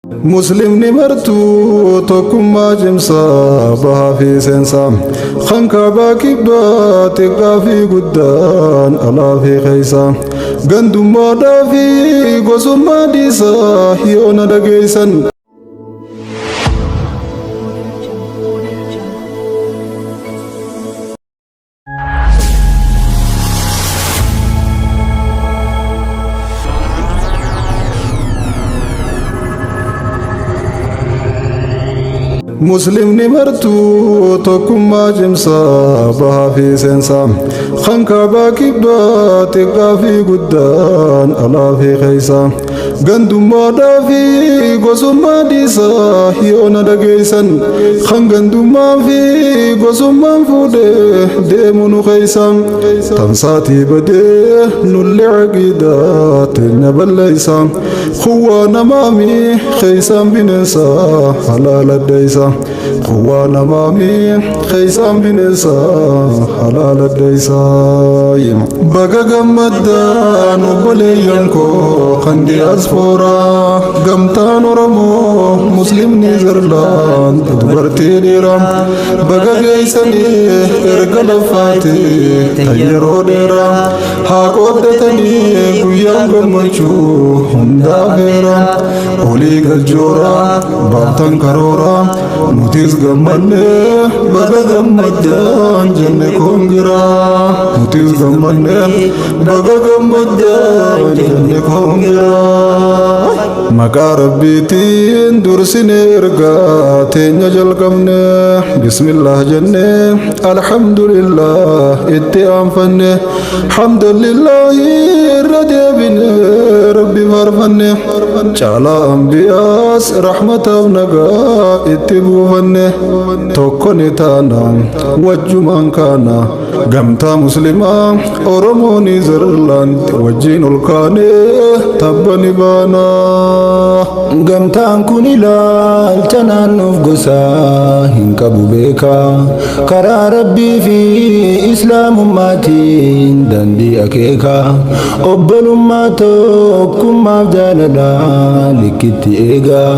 Muslimni martuu tokkummaa cimsaa bahaa fi seensaa kan kaabaa kibbaa xiqqaa fi guddaan alaa fi keeysaa gandummaadhaa fi gosummaa dhiisaa yoo na dhageeysan. Muslimni martuu tokkummaa cimsaa bahaa fi seensaa kan kaabaa kibbaa xiqqaa fi guddaan alaa fi keeysaa gandummaadhaa fi gosummaa dhiisaa yoo na dhageeysan kan gandummaa fi gosummaan fuudhee deemu nu keeysaa tamsaatii badee nulli caqiidaa teenya balleeysaa kuwwaa namaami keeysaan bineensaa halaaladdeeysaa kuwwaa namaami keeysaan bineensaa halaaladdeeysaa baga gammaddaan obboleeyyan koo kan diyaasfooraa gamtaan Oromoo muslimni zerlaan dubartii dhiiraa baga geeysanii erga laffaatee tan yeroo dheeraa haa qooddatanii guyyaan gammachuu hundaa feeraa olii galchooraa baaftan karooraa nutis gammannee baga gammaddaan jenne koongiraa nutis gammannee baga gammaddaan jenne koongiraa maqaa rabbiitiin dursine ergaa teenya jalqabne bismillah jenne alhamdulillah itti aanfanne hamdulillahi irra deebine rabbi faarfanne caalaa ambiyaas rahmataaf nagaa itti buufanne tokko ni taana wajjumaan kaana gamtaa muslimaa Oromoon Zerland wajjin ol kaane tabbani baana gamtaan kun ilaalcha naannoof gosaa hin qabu beekaa karaa rabbii fi islaamummaatiin dandii akeekaa obbolummaa tokkummaaf jaalalaa likkitti eegaa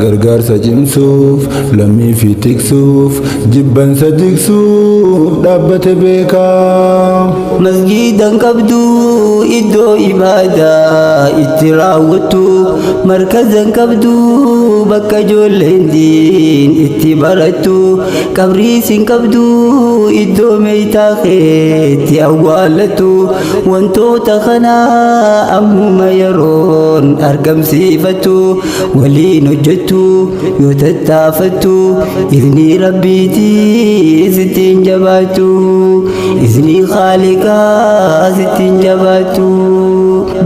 gargaarsa cimsuuf lammii fi tiksuuf jibbansa jigsuuf dhaabbate beekaa masjiidan qabdu iddoo ibaadaa itti raawwattu markazan qabdu bakka ijoolleen diin itti barattu qabriisin qabdu iddoo meeytaa keetti awwaallattu wantoota kana ammuma yeroon argamsiifattu waliin hojjettu yoo tattaafattu izni rabbiitii sittiin jabaattu izni khaaliqaa sittiin jabaattu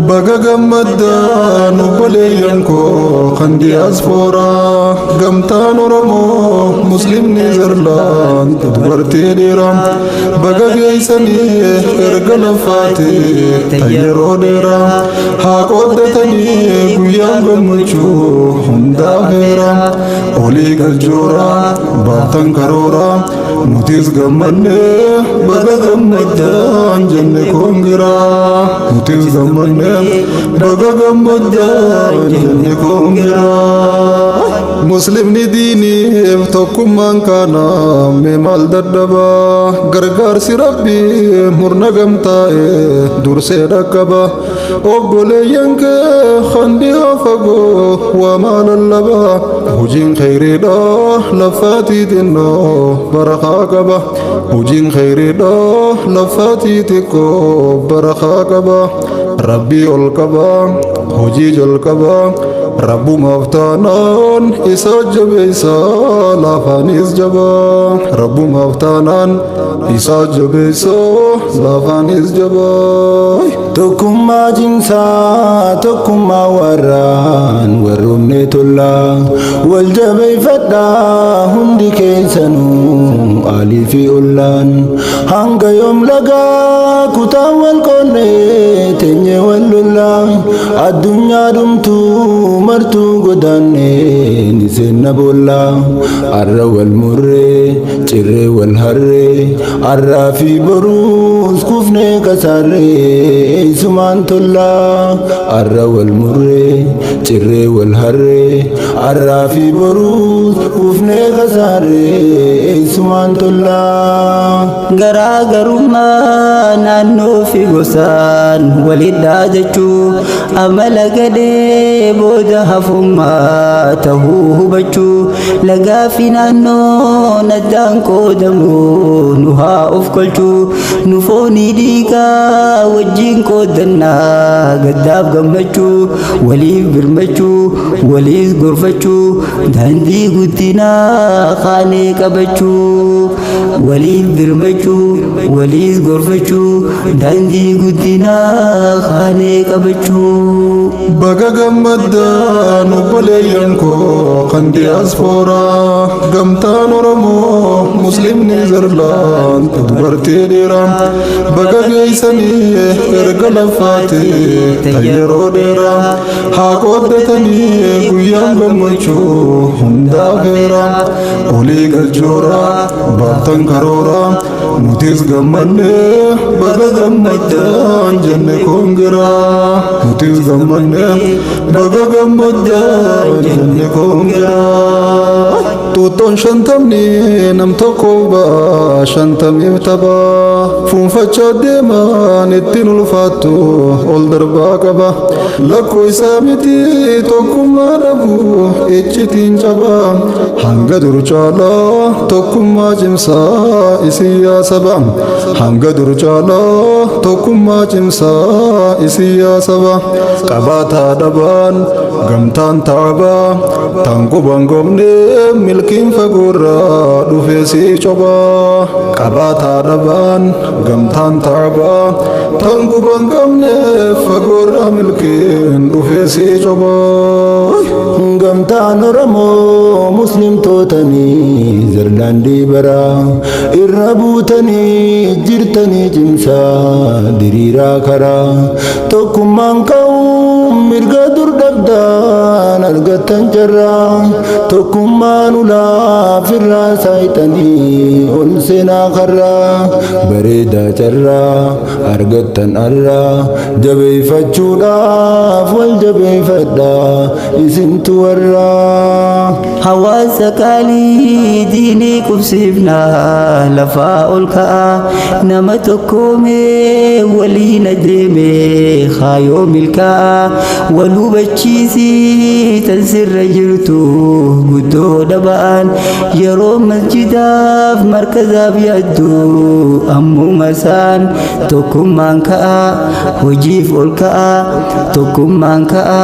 baga gammaddaan obboleeyyan koo kan diyaasfooraa gamtaan Oromoo muslimni Zerland dubartii dhiiraa baga geeysanii erga laffaatee tan yeroo dheeraa haa qooddatanii guyyaan gammachuu hundaa feeraa olii galchooraa baaftan karooraa nutis gammannee baga gammaddaan jenne koongiraa nutis gammannee baga gammaddaan jenne koongiraa muslimni diiniif tokkummaan kaana mee maal dadhabaa gargaarsi rabbii murna gamtaa'e dursee dhaqqaba obboleeyyan kee kan dhihaa fagoo waa maa lallabaa hojiin kheyriidha laffaatii xinnoo barakaa qaba hojiin kheyriidha laffaatii xiqqoo barakaa qaba rabbii ol qaba hojii jalqaba rabbumaaf taanaan isa jabeeysaa lafaanis jabaa rabbumaaf taanaan isa jabeeysaa lafaanis jabaa tokkummaa cimsaa tokkummaa warraan warroomne tollaa wal jabeeffadhaa hundi keessanuu aalii fi ollaan hanga yoom lagaa kutaa wal qoonnee teenyee wal lollaa addunyaa dhumtuu martuu godaannee ni seenna boollaa arra wal murree cirree wal harree arraa fi boruus kufnee kasaarree isumaan tollaa arra wal murree cirree wal harree arraa fi boruus kufnee kasaarree isumaan tollaa garaagarummaa naannoo fi gosaan walidhaa jechuu amala gadee booda hafummaa tahuu hubachuu lagaa fi naannoo naddaan qoodamuu nu haa of kolchuu nu foonii dhiigaa wajjin qoodannaa gaddaaf gammachuu waliif birmachuu waliif gorfachuu daandii guddinaa kaanee qabachuu waliif birmachuu waliif gorfachuu daandii guddinaa kaanee qabachuu baga gammaddaan obboleeyyan koo kan diyaasfooraa gamtaan oromoo muslimni zerlaan dubartii dhiiraa baga geeysanii erga laffaatee ta yeroo dheeraa haa qooddatanii guyyaan gammachuu hundaa feeraa olii galchooraa baattan karooraa nutis gammannee baga gammaddaan jenne koongiraa nutis gammannee baga gammaddaan jenne koongiraa tuuttoon shantamni nam tokko baa shantamiif taphaa fuunfachaa deemaan ittiin ulfaattu ol darbaa qaba lakkoo isaa miti tokkummaa dhabu iccitiin cabaa hanga dur caalaa tokkummaa cimsaa isin yaa saba hanga dur caalaa tokkummaa cimsaa isin yaa saba qabaataa dhabaan gamtaan taabaa tan quban gomnee milkiin fagoorraa dhufee si cobaa qabaataa dhabaan gamtaan taabaa tan quban gomnee fagoorraa milkiin dhufee si cobaa gamtaan oromoo muslimtootanii zerdaandii baraa irra buutanii jirtanii cimsaa diriiraa karaa tokkummaan ka'uun mirga dur dhabdaan argattan jarraa tokkummaan ulaaf irraa saayitanii ol seenaa karraa bareedaa carraa argattan arraa jabeeffachuudhaaf wal jabeeffadhaa isintu warraa hawaasa qaalii diinii qubsiifnaa lafaa ol ka'a nama tokkoomee waliin adeemee kaayoo milkaa'a wal hubachiisii tan sirra jirtu guddoo dhaba'an yeroo masjidaaf markazaaf yaaddu ammuma isaan tokkummaan ka'a hojiif ol ka'a tokkummaan ka'a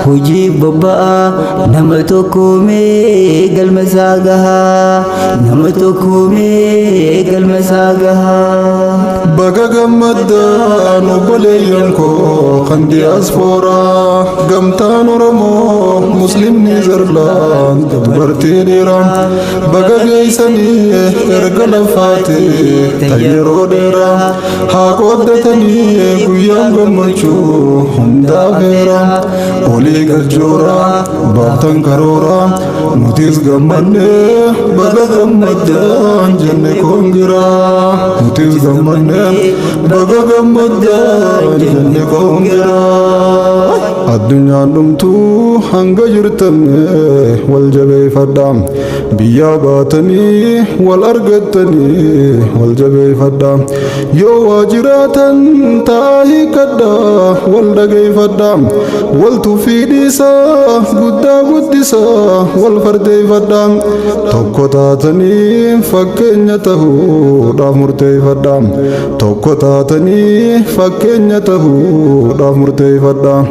hojiif bobba'a nama tokkoomee galma isaa gahaa nama tokkoomee galma isaa gahaa baga gammaddaan obboleeyyan koo kan diyaasfooraa gamtaan oromoo muslimni zerlaan dubartii dhiiraa baga geeysanii erga laffaatee ta yeroo dheeraa haa qooddatanii guyyaan gammachuu hundaa feeraa olii galchooraa baattan karooraa nutis gammannee baga gammaddaan jenne koongiraa nutis gammannee baga gammaddaan jenne koongiraa addunyaan dhumtuu hanga jirtanne wal jabeeffadhaa biyyaa baatanii wal argattanii wal jabeeffadhaa yoo waa jiraatan taa'aa hiikkadhaa wal dhageeffadhaa wal tuffii dhiisaa guddaa guddisaa wal fardeeffadhaa tokko taatanii fakkeenya tahuudhaaf murteeffadhaa tokko taatanii fakkeenya tahuudhaaf murteeffadhaa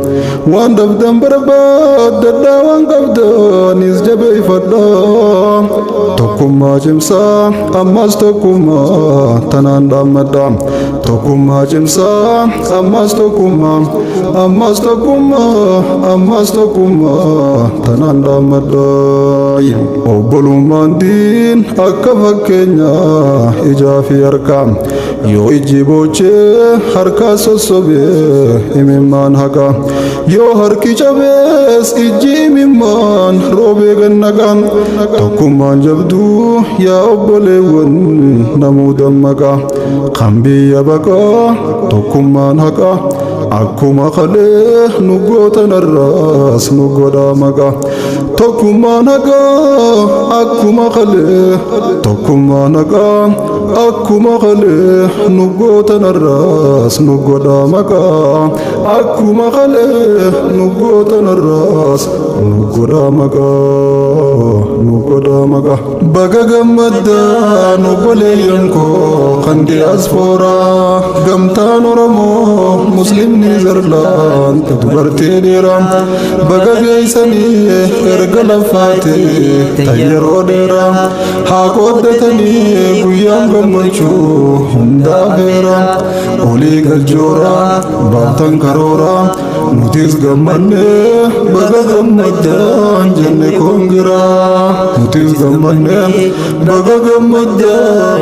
waan dhabdan barbaadadhaa waan qabdanis jabeeffadhaa tokkummaa cimsaa ammas tokkummaa tanaan dhaammadhaa tokkummaa cimsaa ammas tokkummaa tanaan dhaammadhaa obbolummaan diin akka fakkeenyaa ijaa fi harkaa yoo ijji boochee harkaa sossobee imimmaan haqa yoo harki cabees ijji imimmaan roobee gannaqa tokkummaan jabduu yaa obboleewwan namuu dammaqa kan biyya baqaa tokkummaan haqa akkuma qalee nu gootanarraas nu godhaa maqa tokkummaan haqa akkuma qalee tokkummaan haqa akkuma qalee nu gootanarraas nu godhaa maqa akkuma qalee nu gootanarraas nu godhaa maqa baga gammaddaan obboleeyyan koo kan diiyaaspooraa gamtaan Oromoo muslimni zarlaan dubartii dhiiraa baga geessanii erga laffaatee tayyeroo dheeraa haa qooddatanii guyyaan gammachuu hundaa feera olii galjooraa baatan karooraa nutis gammannee baga gammaddaan jenne koongiraa nutis gammannee baga gammaddaan